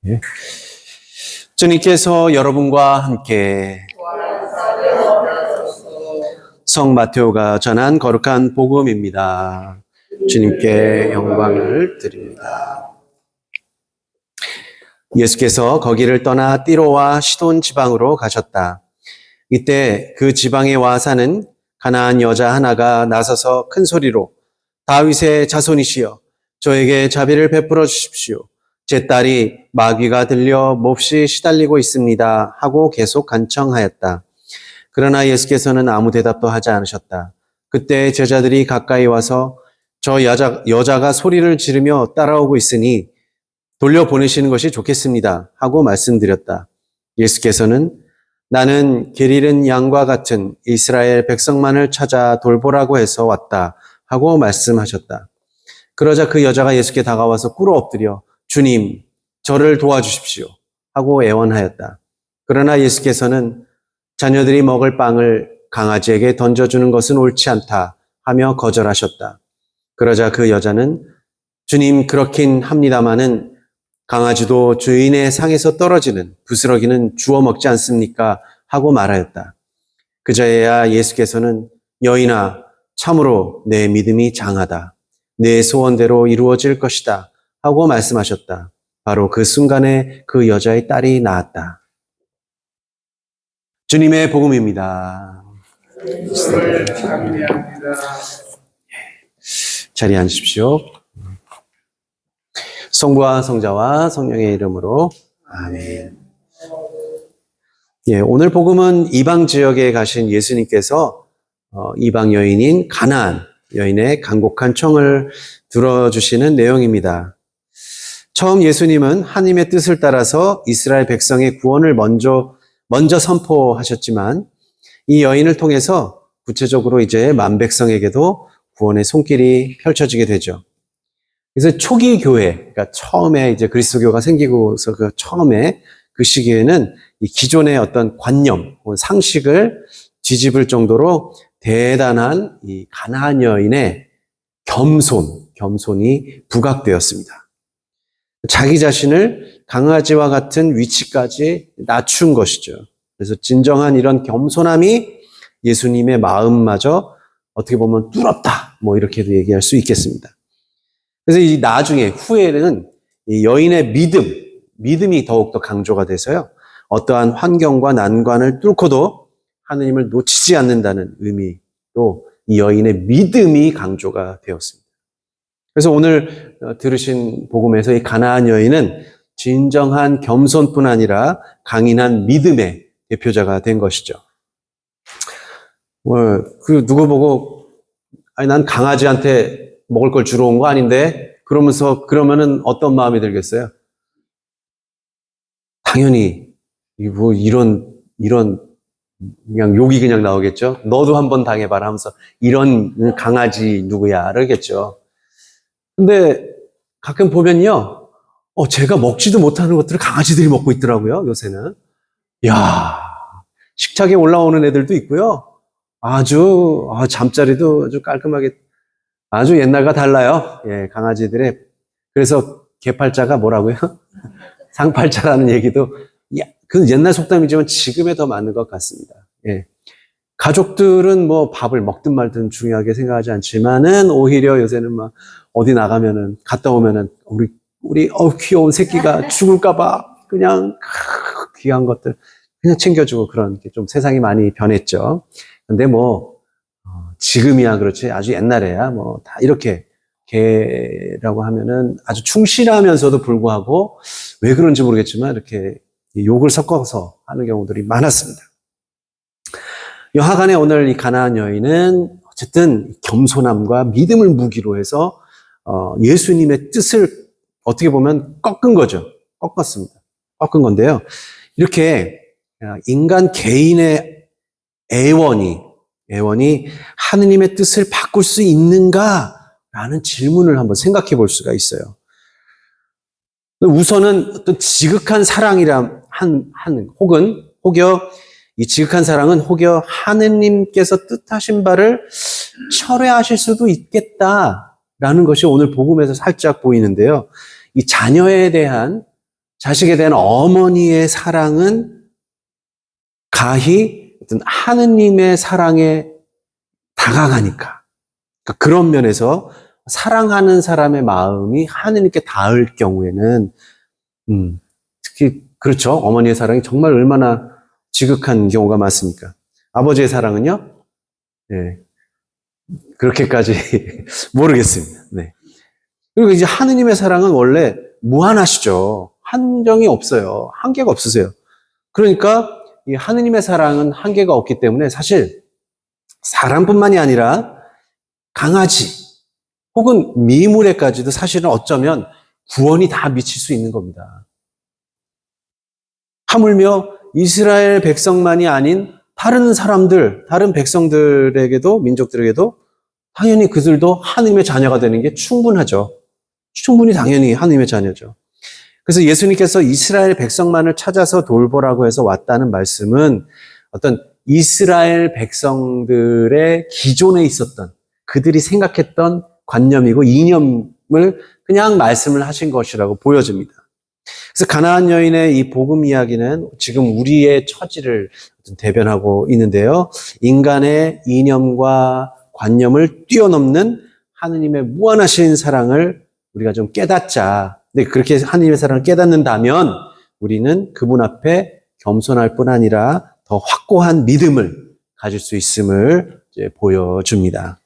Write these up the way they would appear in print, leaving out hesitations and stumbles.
예. 주님께서 여러분과 함께 성 마테오가 전한 거룩한 복음입니다. 주님께 영광을 드립니다. 예수께서 거기를 떠나 띠로와 시돈 지방으로 가셨다. 이때 그 지방에 와 사는 가나안 여자 하나가 나서서 큰 소리로 다윗의 자손이시여 저에게 자비를 베풀어 주십시오. 제 딸이 마귀가 들려 몹시 시달리고 있습니다 하고 계속 간청하였다. 그러나 예수께서는 아무 대답도 하지 않으셨다. 그때 제자들이 가까이 와서 저 여자가 소리를 지르며 따라오고 있으니 돌려보내시는 것이 좋겠습니다 하고 말씀드렸다. 예수께서는 나는 길 잃은 양과 같은 이스라엘 백성만을 찾아 돌보라고 해서 왔다 하고 말씀하셨다. 그러자 그 여자가 예수께 다가와서 꿇어 엎드려 주님, 저를 도와주십시오 하고 애원하였다. 그러나 예수께서는 자녀들이 먹을 빵을 강아지에게 던져주는 것은 옳지 않다 하며 거절하셨다. 그러자 그 여자는 주님 그렇긴 합니다마는 강아지도 주인의 상에서 떨어지는 부스러기는 주워 먹지 않습니까? 하고 말하였다. 그제야 예수께서는 여인아 참으로 내 믿음이 장하다. 내 소원대로 이루어질 것이다 하고 말씀하셨다. 바로 그 순간에 그 여자의 딸이 나았다. 주님의 복음입니다. 자리에 앉으십시오. 성부와 성자와 성령의 이름으로 아멘. 오늘 복음은 이방 지역에 가신 예수님께서 이방 여인인 가나안 여인의 간곡한 청을 들어주시는 내용입니다. 처음 예수님은 하나님의 뜻을 따라서 이스라엘 백성의 구원을 먼저 선포하셨지만 이 여인을 통해서 구체적으로 이제 만백성에게도 구원의 손길이 펼쳐지게 되죠. 그래서 초기 교회, 그러니까 처음에 이제 그리스도교가 생기고서 그 처음에 그 시기에는 이 기존의 어떤 관념, 상식을 뒤집을 정도로 대단한 이 가나안 여인의 겸손이 부각되었습니다. 자기 자신을 강아지와 같은 위치까지 낮춘 것이죠. 그래서 진정한 이런 겸손함이 예수님의 마음마저 어떻게 보면 뚫었다, 이렇게도 얘기할 수 있겠습니다. 그래서 이 나중에 후에는 이 여인의 믿음이 더욱더 강조가 돼서요. 어떠한 환경과 난관을 뚫고도 하느님을 놓치지 않는다는 의미로 이 여인의 믿음이 강조가 되었습니다. 그래서 오늘 들으신 복음에서 이 가나안 여인은 진정한 겸손뿐 아니라 강인한 믿음의 대표자가 된 것이죠. 누구 보고 아니 난 강아지한테 먹을 걸 주러 온 거 아닌데 그러면은 어떤 마음이 들겠어요? 당연히 이런 그냥 욕이 그냥 나오겠죠. 너도 한번 당해봐라 하면서 이런 강아지 누구야 그러겠죠. 근데 가끔 보면요, 제가 먹지도 못하는 것들을 강아지들이 먹고 있더라고요. 요새는. 야, 식탁에 올라오는 애들도 있고요. 잠자리도 아주 깔끔하게 아주 옛날과 달라요. 강아지들의. 그래서 개팔자가 뭐라고요? 상팔자라는 얘기도, 그 옛날 속담이지만 지금에 더 맞는 것 같습니다. 가족들은 밥을 먹든 말든 중요하게 생각하지 않지만은 오히려 요새는 어디 나가면은, 갔다 오면은, 우리 귀여운 새끼가 죽을까봐 그냥 귀한 것들 그냥 챙겨주고 그런 게 좀 세상이 많이 변했죠. 근데 지금이야 그렇지 아주 옛날에야 다 이렇게 개라고 하면은 아주 충실하면서도 불구하고 왜 그런지 모르겠지만 이렇게 욕을 섞어서 하는 경우들이 많았습니다. 여하간에 오늘 이 가나안 여인은 어쨌든 겸손함과 믿음을 무기로 해서 예수님의 뜻을 어떻게 보면 꺾은 거죠. 꺾었습니다. 꺾은 건데요. 이렇게 인간 개인의 애원이 하느님의 뜻을 바꿀 수 있는가라는 질문을 한번 생각해 볼 수가 있어요. 우선은 어떤 지극한 사랑이라 이 지극한 사랑은 혹여 하느님께서 뜻하신 바를 철회하실 수도 있겠다라는 것이 오늘 복음에서 살짝 보이는데요. 이 자녀에 대한 자식에 대한 어머니의 사랑은 가히 어떤 하느님의 사랑에 다가가니까. 그러니까 그런 면에서 사랑하는 사람의 마음이 하느님께 닿을 경우에는 특히 그렇죠. 어머니의 사랑이 정말 얼마나 지극한 경우가 많습니까? 아버지의 사랑은요? 네, 그렇게까지 모르겠습니다. 네. 그리고 이제 하느님의 사랑은 원래 무한하시죠. 한정이 없어요. 한계가 없으세요. 그러니까 이 하느님의 사랑은 한계가 없기 때문에 사실 사람뿐만이 아니라 강아지 혹은 미물에까지도 사실은 어쩌면 구원이 다 미칠 수 있는 겁니다. 하물며 이스라엘 백성만이 아닌 다른 사람들, 다른 백성들에게도, 민족들에게도 당연히 그들도 하느님의 자녀가 되는 게 충분하죠. 충분히 당연히 하느님의 자녀죠. 그래서 예수님께서 이스라엘 백성만을 찾아서 돌보라고 해서 왔다는 말씀은 어떤 이스라엘 백성들의 기존에 있었던 그들이 생각했던 관념이고 이념을 그냥 말씀을 하신 것이라고 보여집니다. 그래서 가나안 여인의 이 복음 이야기는 지금 우리의 처지를 대변하고 있는데요. 인간의 이념과 관념을 뛰어넘는 하느님의 무한하신 사랑을 우리가 좀 깨닫자. 근데 그렇게 하느님의 사랑을 깨닫는다면 우리는 그분 앞에 겸손할 뿐 아니라 더 확고한 믿음을 가질 수 있음을 이제 보여줍니다.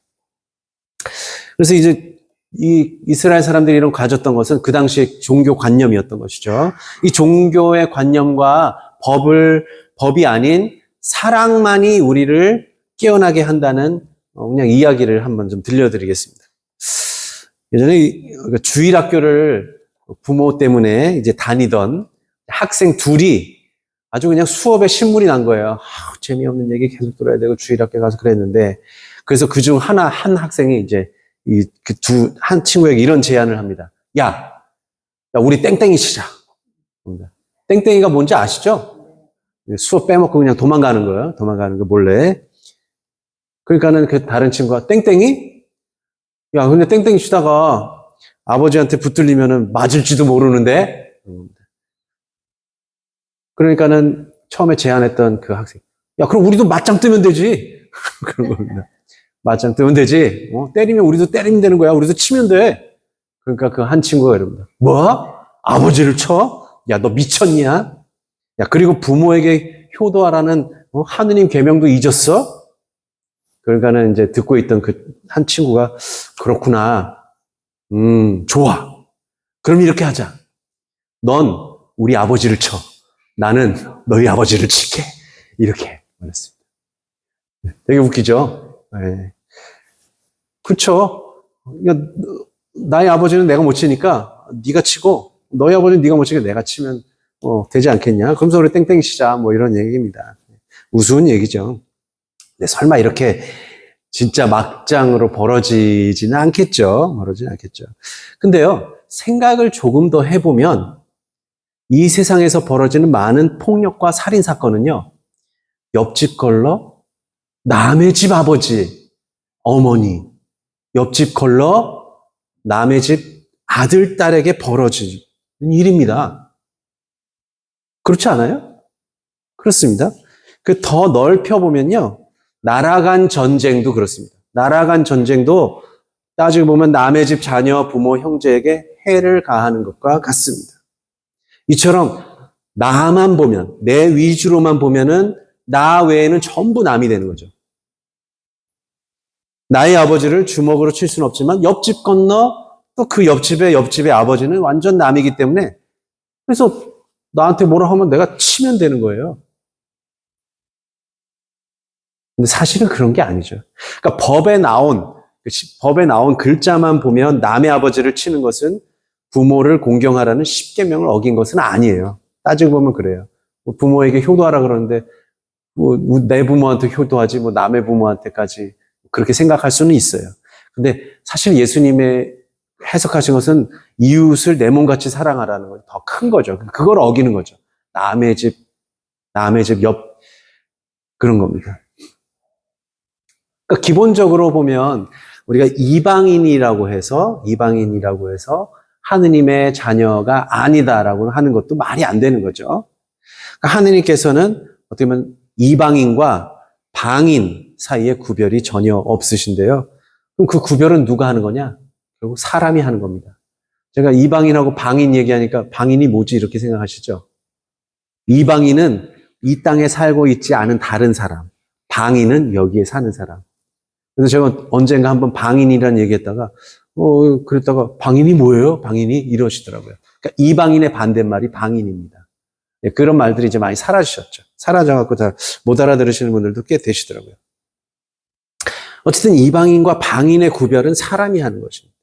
그래서 이제 이 이스라엘 사람들이 이런 가졌던 것은 그 당시의 종교 관념이었던 것이죠. 이 종교의 관념과 법이 아닌 사랑만이 우리를 깨어나게 한다는 그냥 이야기를 한번 좀 들려드리겠습니다. 예전에 주일학교를 부모 때문에 이제 다니던 학생 둘이 아주 그냥 수업에 신물이 난 거예요. 재미없는 얘기 계속 들어야 되고 주일학교 가서 그랬는데 그래서 그중 한 학생이 이제 한 친구에게 이런 제안을 합니다. 야, 우리 땡땡이 치자. 땡땡이가 뭔지 아시죠? 수업 빼먹고 그냥 도망가는 거예요. 도망가는 거 몰래. 그러니까는 그 다른 친구가 땡땡이? 야, 근데 땡땡이 치다가 아버지한테 붙들리면은 맞을지도 모르는데? 그러니까는 처음에 제안했던 그 학생. 야, 그럼 우리도 맞짱 뜨면 되지. 그런 겁니다. 맞짱 뜨면 되지. 때리면 우리도 때리면 되는 거야. 우리도 치면 돼. 그러니까 그 한 친구가 이럽니다. 뭐? 아버지를 쳐? 야, 너 미쳤냐? 야, 그리고 부모에게 효도하라는 하느님 계명도 잊었어? 그러니까는 이제 듣고 있던 그 한 친구가 그렇구나. 좋아. 그럼 이렇게 하자. 넌 우리 아버지를 쳐. 나는 너희 아버지를 칠게. 이렇게 말했습니다. 되게 웃기죠? 네. 그렇죠. 그러니까 나의 아버지는 내가 못 치니까 네가 치고 너희 아버지는 네가 못 치니까 내가 치면 되지 않겠냐. 그러면서 우리 땡땡이 치자. 뭐 이런 얘기입니다. 우스운 얘기죠. 근데 설마 이렇게 진짜 막장으로 벌어지지는 않겠죠. 벌어지진 않겠죠. 근데요, 생각을 조금 더 해보면 이 세상에서 벌어지는 많은 폭력과 살인 사건은요, 옆집 걸러 남의 집 아버지, 어머니, 옆집 걸러 남의 집 아들, 딸에게 벌어지는 일입니다. 그렇지 않아요? 그렇습니다. 그 더 넓혀보면요, 나라 간 전쟁도 그렇습니다. 나라 간 전쟁도 따지고 보면 남의 집 자녀, 부모, 형제에게 해를 가하는 것과 같습니다. 이처럼 나만 보면, 내 위주로만 보면은 나 외에는 전부 남이 되는 거죠. 나의 아버지를 주먹으로 칠 수는 없지만 옆집 건너 또 그 옆집의 아버지는 완전 남이기 때문에 그래서 나한테 뭐라 하면 내가 치면 되는 거예요. 근데 사실은 그런 게 아니죠. 그러니까 법에 나온 글자만 보면 남의 아버지를 치는 것은 부모를 공경하라는 십계명을 어긴 것은 아니에요. 따지고 보면 그래요. 부모에게 효도하라 그러는데 내 부모한테 효도하지 남의 부모한테까지 그렇게 생각할 수는 있어요. 근데 사실 예수님의 해석하신 것은 이웃을 내 몸같이 사랑하라는 건 더 큰 거죠. 그걸 어기는 거죠. 남의 집 옆 그런 겁니다. 그러니까 기본적으로 보면 우리가 이방인이라고 해서 하느님의 자녀가 아니다라고 하는 것도 말이 안 되는 거죠. 그러니까 하느님께서는 어떻게 보면 이방인과 방인 사이에 구별이 전혀 없으신데요. 그럼 그 구별은 누가 하는 거냐? 결국 사람이 하는 겁니다. 제가 이방인하고 방인 얘기하니까 방인이 뭐지 이렇게 생각하시죠? 이방인은 이 땅에 살고 있지 않은 다른 사람, 방인은 여기에 사는 사람. 그래서 제가 언젠가 한번 방인이라는 얘기했다가 그랬다가 방인이 뭐예요? 방인이 이러시더라고요. 그러니까 이방인의 반대말이 방인입니다. 네, 그런 말들이 이제 많이 사라지셨죠. 사라져갖고 잘 못 알아들으시는 분들도 꽤 되시더라고요. 어쨌든 이방인과 방인의 구별은 사람이 하는 것입니다.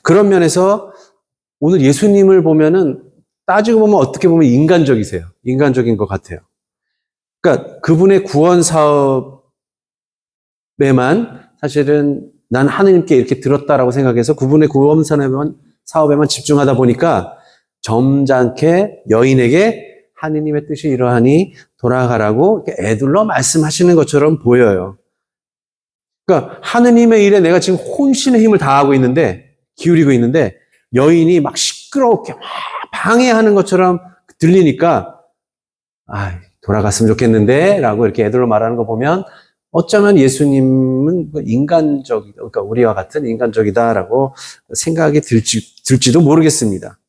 그런 면에서 오늘 예수님을 보면은 따지고 보면 어떻게 보면 인간적이세요. 인간적인 것 같아요. 그러니까 그분의 구원 사업에만 사실은 난 하느님께 이렇게 들었다라고 생각해서 그분의 구원 사업에만 집중하다 보니까 점잖게 여인에게 하느님의 뜻이 이러하니 돌아가라고 애둘러 말씀하시는 것처럼 보여요. 그러니까 하느님의 일에 내가 지금 혼신의 힘을 다하고 있는데, 기울이고 있는데 여인이 막 시끄럽게 막 방해하는 것처럼 들리니까 돌아갔으면 좋겠는데 라고 이렇게 애들로 말하는 거 보면 어쩌면 예수님은 인간적이다, 그러니까 우리와 같은 인간적이다라고 생각이 들지도 모르겠습니다.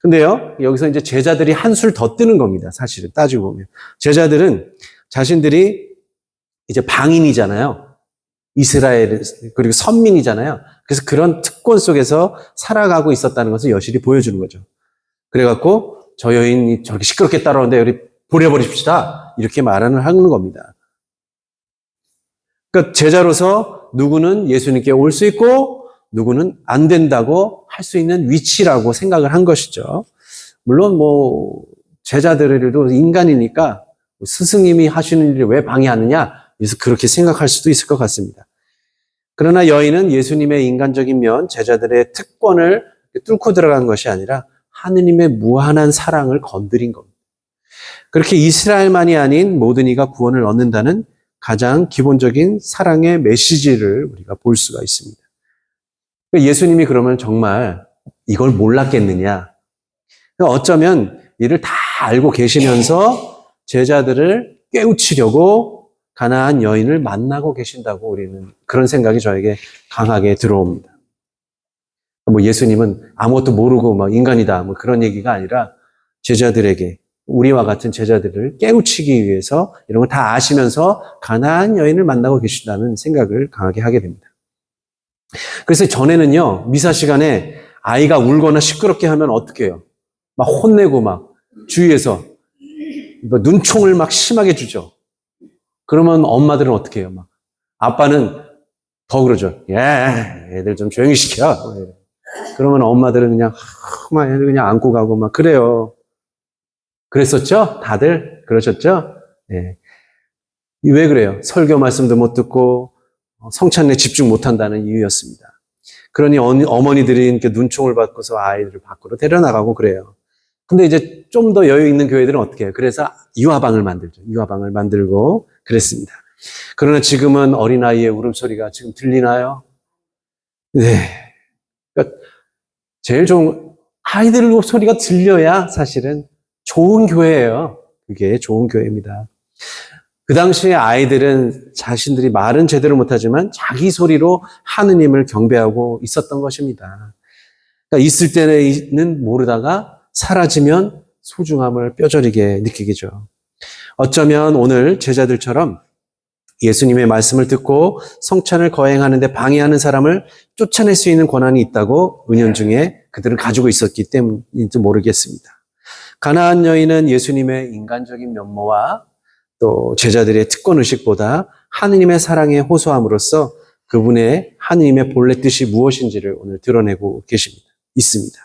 근데요, 여기서 이제 제자들이 한술 더 뜨는 겁니다. 사실은 따지고 보면. 제자들은 자신들이 이제 방인이잖아요. 이스라엘, 그리고 선민이잖아요. 그래서 그런 특권 속에서 살아가고 있었다는 것을 여실히 보여주는 거죠. 그래갖고 저 여인이 저렇게 시끄럽게 따라오는데 우리 보내버립시다. 이렇게 말하는 겁니다. 그러니까 제자로서 누구는 예수님께 올 수 있고 누구는 안 된다고 할 수 있는 위치라고 생각을 한 것이죠. 물론 제자들도 인간이니까 스승님이 하시는 일을 왜 방해하느냐, 그래서 그렇게 생각할 수도 있을 것 같습니다. 그러나 여인은 예수님의 인간적인 면, 제자들의 특권을 뚫고 들어간 것이 아니라 하느님의 무한한 사랑을 건드린 겁니다. 그렇게 이스라엘만이 아닌 모든 이가 구원을 얻는다는 가장 기본적인 사랑의 메시지를 우리가 볼 수가 있습니다. 예수님이 그러면 정말 이걸 몰랐겠느냐? 어쩌면 이를 다 알고 계시면서 제자들을 깨우치려고 가나안 여인을 만나고 계신다고 우리는 그런 생각이 저에게 강하게 들어옵니다. 예수님은 아무것도 모르고 인간이다 그런 얘기가 아니라 제자들에게, 우리와 같은 제자들을 깨우치기 위해서 이런 걸 다 아시면서 가나안 여인을 만나고 계신다는 생각을 강하게 하게 됩니다. 그래서 전에는요, 미사 시간에 아이가 울거나 시끄럽게 하면 어떻게 해요? 막 혼내고 주위에서 눈총을 심하게 주죠. 그러면 엄마들은 어떻게 해요? 아빠는 더 그러죠. 애들 좀 조용히 시켜. 그러면 엄마들은 그냥 애들 그냥 안고 가고 그래요. 그랬었죠? 다들 그러셨죠? 네. 왜 그래요? 설교 말씀도 못 듣고 성찬에 집중 못한다는 이유였습니다. 그러니 어머니들이 이렇게 눈총을 받고서 아이들을 밖으로 데려나가고 그래요. 근데 이제 좀 더 여유 있는 교회들은 어떻게 해요? 그래서 유아방을 만들죠. 유아방을 만들고 그랬습니다. 그러나 지금은 어린아이의 울음소리가 지금 들리나요? 네. 그러니까 제일 좋은, 아이들 소리가 들려야 사실은 좋은 교회예요. 그게 좋은 교회입니다. 그 당시에 아이들은 자신들이 말은 제대로 못하지만 자기 소리로 하느님을 경배하고 있었던 것입니다. 그러니까 있을 때는 모르다가 사라지면 소중함을 뼈저리게 느끼겠죠. 어쩌면 오늘 제자들처럼 예수님의 말씀을 듣고 성찬을 거행하는 데 방해하는 사람을 쫓아낼 수 있는 권한이 있다고 은연중에 그들은 가지고 있었기 때문인지 모르겠습니다. 가나안 여인은 예수님의 인간적인 면모와 또 제자들의 특권의식보다 하느님의 사랑에 호소함으로써 그분의 하느님의 본래 뜻이 무엇인지를 오늘 드러내고 있습니다.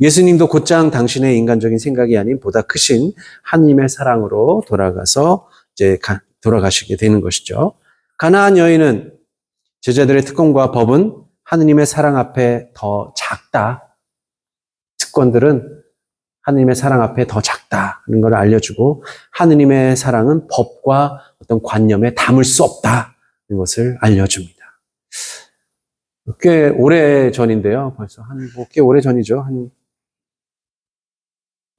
예수님도 곧장 당신의 인간적인 생각이 아닌 보다 크신 하느님의 사랑으로 돌아가서 돌아가시게 되는 것이죠. 가나안 여인은 제자들의 특권과 법은 하느님의 사랑 앞에 더 작다. 특권들은 하느님의 사랑 앞에 더 작다는 걸 알려주고 하느님의 사랑은 법과 어떤 관념에 담을 수 없다는 것을 알려줍니다. 꽤 오래 전인데요. 벌써 꽤 오래 전이죠. 한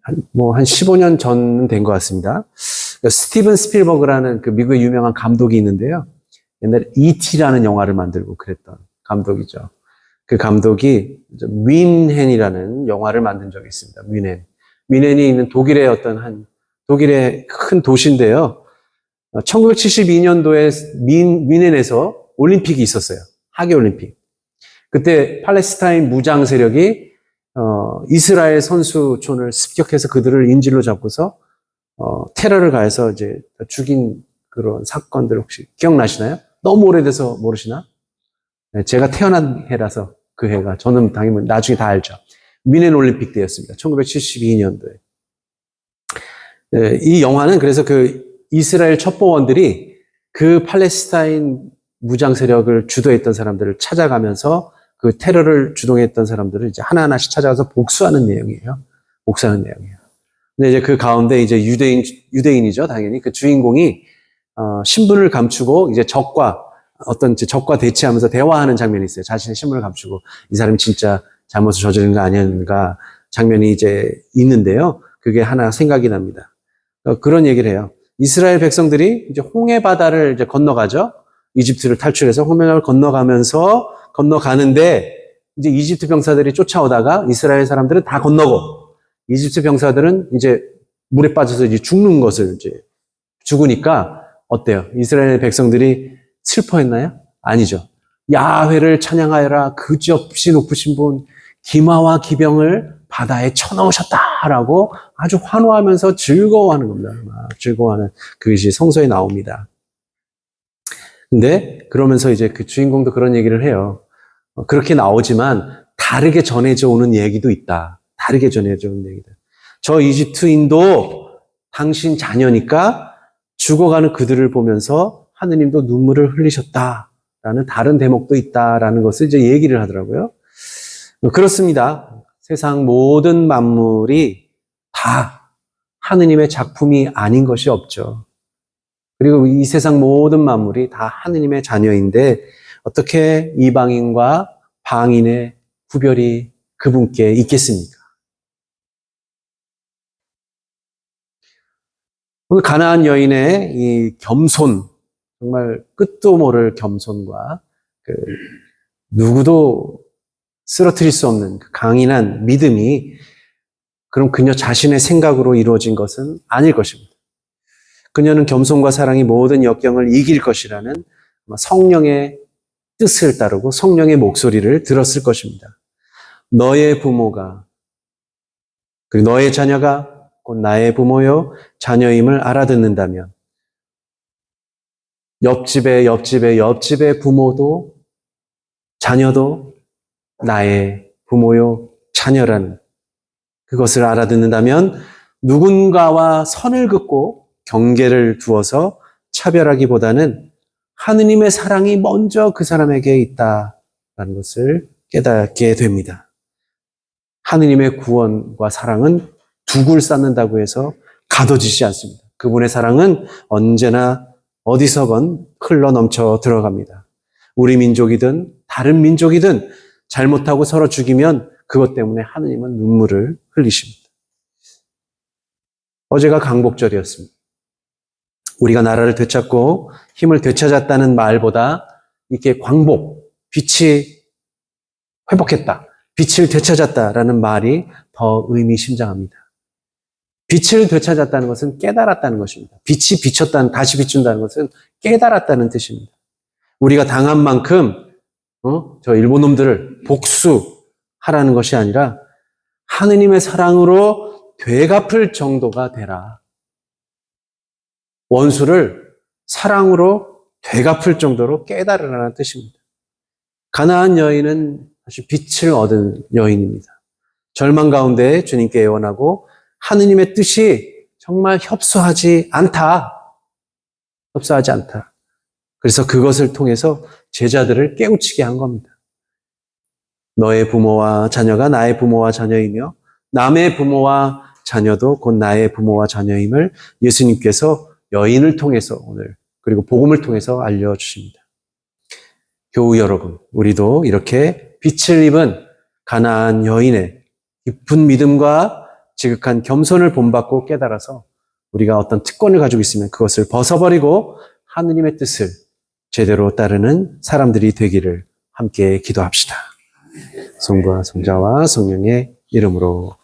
15년 전 된 것 같습니다. 스티븐 스필버그라는 그 미국의 유명한 감독이 있는데요. 옛날에 E.T.라는 영화를 만들고 그랬던 감독이죠. 그 감독이 뮌헨이라는 영화를 만든 적이 있습니다. 뮌헨. 뮌헨이 있는 독일의 큰 도시인데요. 1972년도에 뮌헨에서 올림픽이 있었어요. 하계올림픽. 그때 팔레스타인 무장 세력이 이스라엘 선수촌을 습격해서 그들을 인질로 잡고서 테러를 가해서 이제 죽인 그런 사건들 혹시 기억나시나요? 너무 오래돼서 모르시나? 네, 제가 태어난 해라서 그 해가 저는 당연히 나중에 다 알죠. 뮌헨 올림픽 때였습니다. 1972년도에. 네, 이 영화는 그래서 그 이스라엘 첩보원들이 그 팔레스타인 무장 세력을 주도했던 사람들을 찾아가면서 그 테러를 주동했던 사람들을 이제 하나하나씩 찾아가서 복수하는 내용이에요. 복수하는 내용이에요. 근데 이제 그 가운데 이제 유대인이죠, 당연히. 그 주인공이, 신분을 감추고 이제 적과 대치하면서 대화하는 장면이 있어요. 자신의 신분을 감추고 이 사람이 진짜 잘못을 저지른 거 아니었는가 장면이 이제 있는데요. 그게 하나 생각이 납니다. 그런 얘기를 해요. 이스라엘 백성들이 이제 홍해 바다를 이제 건너가죠. 이집트를 탈출해서 홍해를 건너가는데 이제 이집트 병사들이 쫓아오다가 이스라엘 사람들은 다 건너고 이집트 병사들은 이제 물에 빠져서 이제 죽으니까 어때요? 이스라엘 백성들이 슬퍼했나요? 아니죠. 야훼를 찬양하여라. 그지없이 높으신 분 기마와 기병을 바다에 쳐넣으셨다라고 아주 환호하면서 즐거워하는 겁니다. 즐거워하는 그것이 성서에 나옵니다. 근데 그러면서 이제 그 주인공도 그런 얘기를 해요. 그렇게 나오지만 다르게 전해져 오는 얘기도 있다. 다르게 전해져 오는 얘기들. 저 이집트인도 당신 자녀니까 죽어가는 그들을 보면서 하느님도 눈물을 흘리셨다라는 다른 대목도 있다라는 것을 이제 얘기를 하더라고요. 그렇습니다. 세상 모든 만물이 다 하느님의 작품이 아닌 것이 없죠. 그리고 이 세상 모든 만물이 다 하느님의 자녀인데 어떻게 이방인과 방인의 구별이 그분께 있겠습니까? 오늘 가나안 여인의 이 겸손, 정말 끝도 모를 겸손과 누구도 쓰러뜨릴 수 없는 그 강인한 믿음이 그럼 그녀 자신의 생각으로 이루어진 것은 아닐 것입니다. 그녀는 겸손과 사랑이 모든 역경을 이길 것이라는 성령의 뜻을 따르고 성령의 목소리를 들었을 것입니다. 너의 부모가 그리고 너의 자녀가 곧 나의 부모요 자녀임을 알아듣는다면 옆집의 부모도 자녀도 나의 부모요 자녀라는 그것을 알아듣는다면 누군가와 선을 긋고 경계를 두어서 차별하기보다는 하느님의 사랑이 먼저 그 사람에게 있다라는 것을 깨닫게 됩니다. 하느님의 구원과 사랑은 두 굴 쌓는다고 해서 가둬지지 않습니다. 그분의 사랑은 언제나 어디서건 흘러 넘쳐 들어갑니다. 우리 민족이든 다른 민족이든 잘못하고 서로 죽이면 그것 때문에 하느님은 눈물을 흘리십니다. 어제가 강복절이었습니다. 우리가 나라를 되찾고 힘을 되찾았다는 말보다 이렇게 빛이 회복했다, 빛을 되찾았다라는 말이 더 의미심장합니다. 빛을 되찾았다는 것은 깨달았다는 것입니다. 빛이 다시 비춘다는 것은 깨달았다는 뜻입니다. 우리가 당한 만큼 저 일본 놈들을 복수하라는 것이 아니라 하느님의 사랑으로 되갚을 정도가 되라. 원수를 사랑으로 되갚을 정도로 깨달으라는 뜻입니다. 가나안 여인은 사실 빛을 얻은 여인입니다. 절망 가운데 주님께 애원하고 하느님의 뜻이 정말 협소하지 않다. 그래서 그것을 통해서 제자들을 깨우치게 한 겁니다. 너의 부모와 자녀가 나의 부모와 자녀이며 남의 부모와 자녀도 곧 나의 부모와 자녀임을 예수님께서 여인을 통해서 오늘 그리고 복음을 통해서 알려주십니다. 교우 여러분, 우리도 이렇게 빛을 입은 가나안 여인의 깊은 믿음과 지극한 겸손을 본받고 깨달아서 우리가 어떤 특권을 가지고 있으면 그것을 벗어버리고 하느님의 뜻을 제대로 따르는 사람들이 되기를 함께 기도합시다. 성부와 성자와 성령의 이름으로.